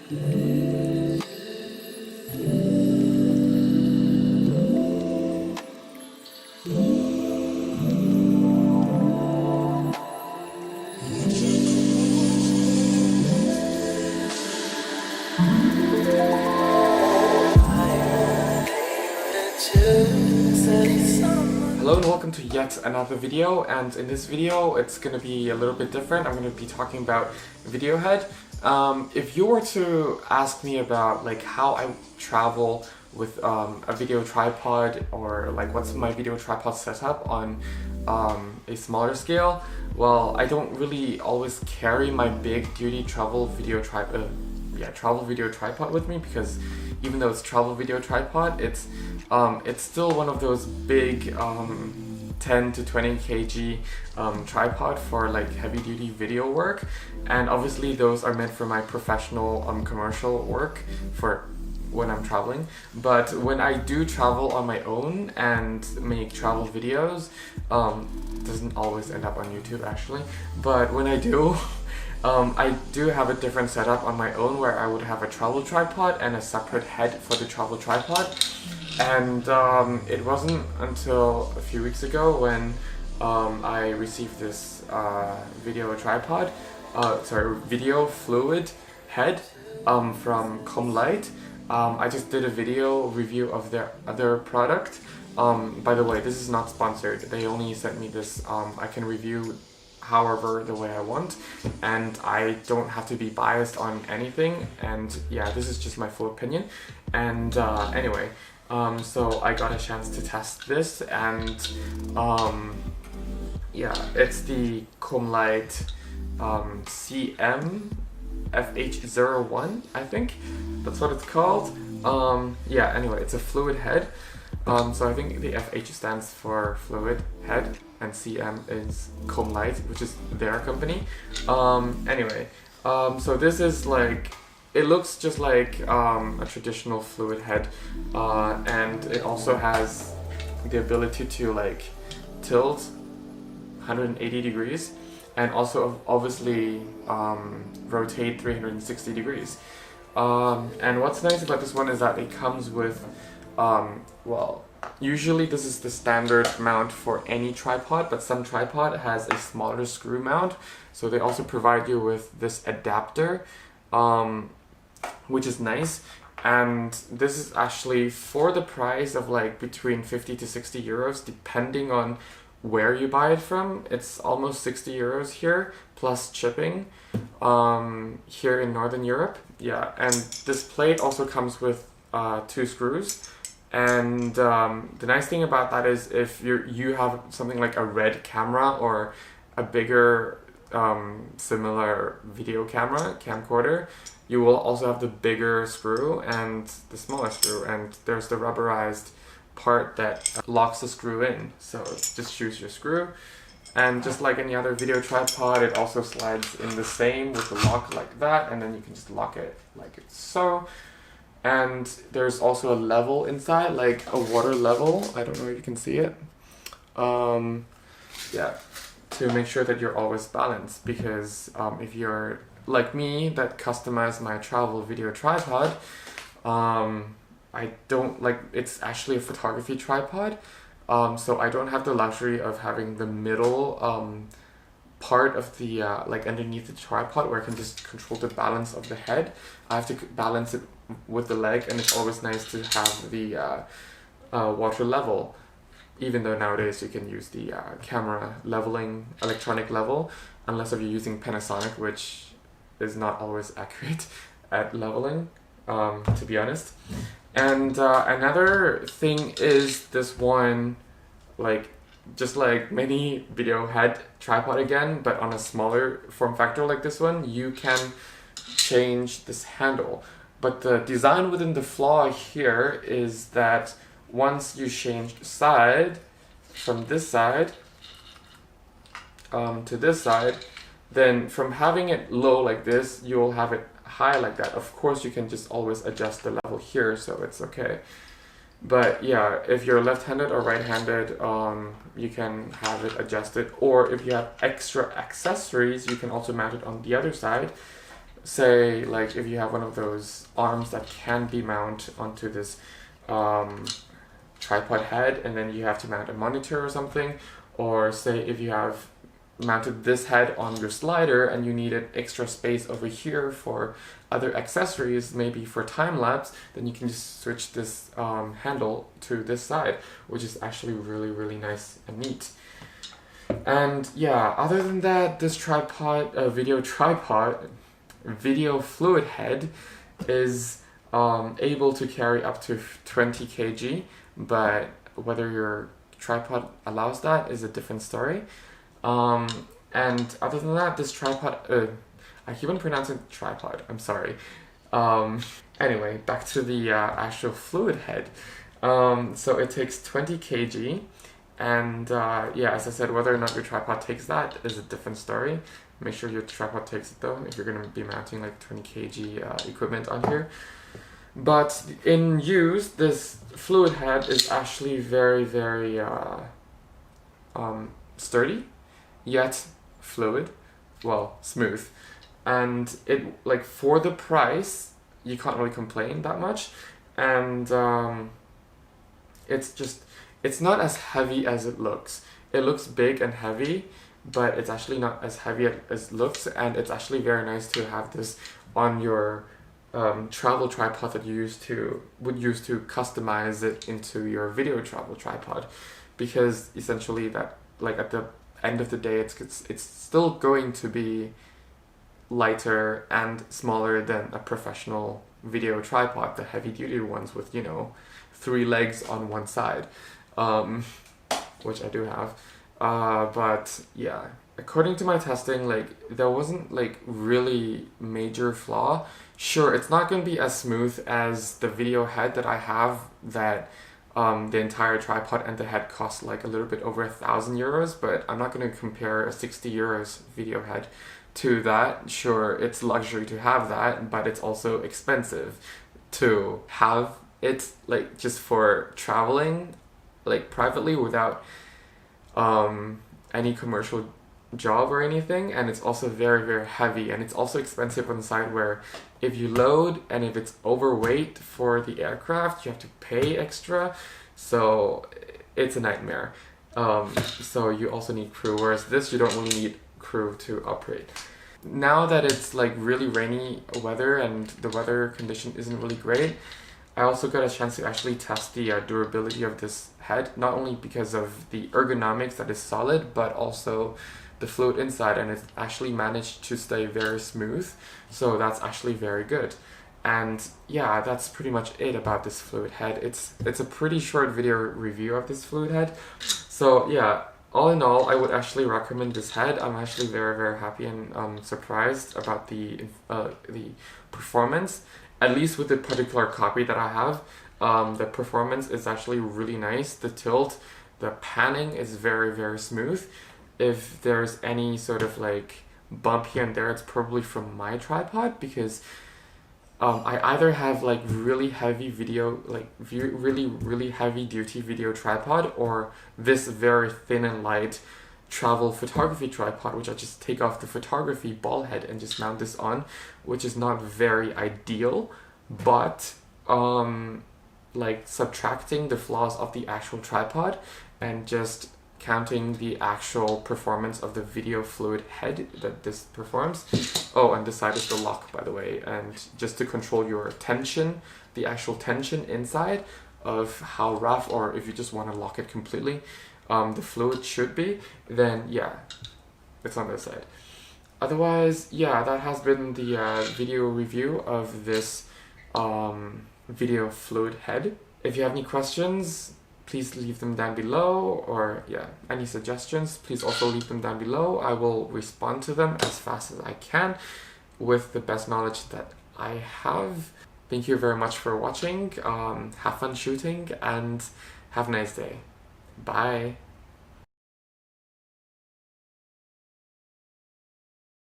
Hello and welcome to yet another video, and in this video it's going to be a little bit different. I'm going to be talking about video head. If you were to ask me about like how I travel with a video tripod, or like what's my video tripod setup on a smaller scale, well, I don't really always carry my big duty travel video tripod with me, because even though it's travel video tripod, it's still one of those big 10 to 20 kg tripod for like heavy duty video work, and obviously those are meant for my professional commercial work for when I'm traveling. But when I do travel on my own and make travel videos, doesn't always end up on YouTube actually, but when I do, I do have a different setup on my own, where I would have a travel tripod and a separate head for the travel tripod. And it wasn't until a few weeks ago when I received this video fluid head from Commlite. I just did a video review of their other product. By the way, this is not sponsored. They only sent me this. I can review however the way I want, and I don't have to be biased on anything, and yeah, this is just my full opinion. And anyway, so I got a chance to test this, and yeah, it's the Commlite CM-FH01, I think that's what it's called. Yeah, anyway, it's a fluid head. So I think the FH stands for fluid head, and CM is Commlite, which is their company. Anyway, so this is like, it looks just like a traditional fluid head, and it also has the ability to like tilt 180 degrees, and also obviously rotate 360 degrees. And what's nice about this one is that it comes with well, usually this is the standard mount for any tripod, but some tripod has a smaller screw mount, so they also provide you with this adapter, which is nice. And this is actually for the price of like between 50 to 60 euros, depending on where you buy it from. It's almost 60 euros here, plus shipping, here in Northern Europe. Yeah, and this plate also comes with 2 screws. And the nice thing about that is if you have something like a RED camera or a bigger similar video camcorder, you will also have the bigger screw and the smaller screw, and there's the rubberized part that locks the screw in. So just choose your screw, and just like any other video tripod, it also slides in the same with the lock like that, and then you can just lock it like so. And there's also a level inside, like a water level. I don't know if you can see it. Yeah, to make sure that you're always balanced, because if you're like me that customize my travel video tripod, I don't like, it's actually a photography tripod, so I don't have the luxury of having the middle part of the like underneath the tripod where I can just control the balance of the head. I have to balance it with the leg, and it's always nice to have the water level, even though nowadays you can use the camera leveling, electronic level, unless if you're using Panasonic, which is not always accurate at leveling, to be honest. And another thing is this one, like just like many video head tripod again, but on a smaller form factor like this one, you can change this handle. But the design within the flaw here is that once you change side, from this side to this side, then from having it low like this, you'll have it high like that. Of course, you can just always adjust the level here, so it's okay. But yeah, if you're left-handed or right-handed, you can have it adjusted, or if you have extra accessories, you can also mount it on the other side. say like if you have one of those arms that can be mounted onto this tripod head, and then you have to mount a monitor or something, or say if you have mounted this head on your slider and you needed extra space over here for other accessories, maybe for time-lapse, then you can just switch this handle to this side, which is actually really nice and neat. And yeah, other than that, this video fluid head is able to carry up to 20 kg, but whether your tripod allows that is a different story. And other than that, this tripod, I keep on pronouncing tripod, I'm sorry. Anyway, back to the actual fluid head. So it takes 20 kg, and yeah, as I said, whether or not your tripod takes that is a different story. Make sure your tripod takes it though, if you're going to be mounting like 20 kg equipment on here. But in use, this fluid head is actually very sturdy, yet fluid, well, smooth. And it, like, for the price, you can't really complain that much. And it's not as heavy as it looks. It looks big and heavy, but it's actually not as heavy as it looks, and it's actually very nice to have this on your travel tripod that you would use to customize it into your video travel tripod, because essentially that, like, at the end of the day, it's still going to be lighter and smaller than a professional video tripod, the heavy duty ones with, you know, 3 legs on one side, which I do have. But yeah, according to my testing, like, there wasn't like really major flaw. Sure, it's not going to be as smooth as the video head that I have, that the entire tripod and the head cost like a little bit over 1,000 euros, but I'm not going to compare a 60 euros video head to that. Sure, it's luxury to have that, but it's also expensive to have it, like, just for traveling, like, privately without any commercial job or anything. And it's also very heavy, and it's also expensive on the side, where if you load and if it's overweight for the aircraft, you have to pay extra, so it's a nightmare. So you also need crew, whereas this, you don't really need crew to operate. Now that it's like really rainy weather and the weather condition isn't really great, I also got a chance to actually test the durability of this head, not only because of the ergonomics that is solid, but also the fluid inside, and it's actually managed to stay very smooth, so that's actually very good. And yeah, that's pretty much it about this fluid head. It's a pretty short video review of this fluid head. So yeah, all in all, I would actually recommend this head. I'm actually very happy and surprised about the performance, at least with the particular copy that I have. The performance is actually really nice. The tilt, the panning is very smooth. If there's any sort of like bump here and there, it's probably from my tripod, because I either have like really heavy video, like really heavy duty video tripod, or this very thin and light travel photography tripod, which I just take off the photography ball head and just mount this on, which is not very ideal, but like subtracting the flaws of the actual tripod and just counting the actual performance of the video fluid head that this performs. Oh, and this side is the lock, by the way, and just to control your tension, the actual tension inside of how rough, or if you just want to lock it completely, the fluid should be, then yeah, it's on this side. Otherwise, yeah, that has been the video review of this video fluid head. If you have any questions, please leave them down below, or yeah, any suggestions, please also leave them down below. I will respond to them as fast as I can with the best knowledge that I have. Thank you very much for watching. Have fun shooting and have a nice day. Bye.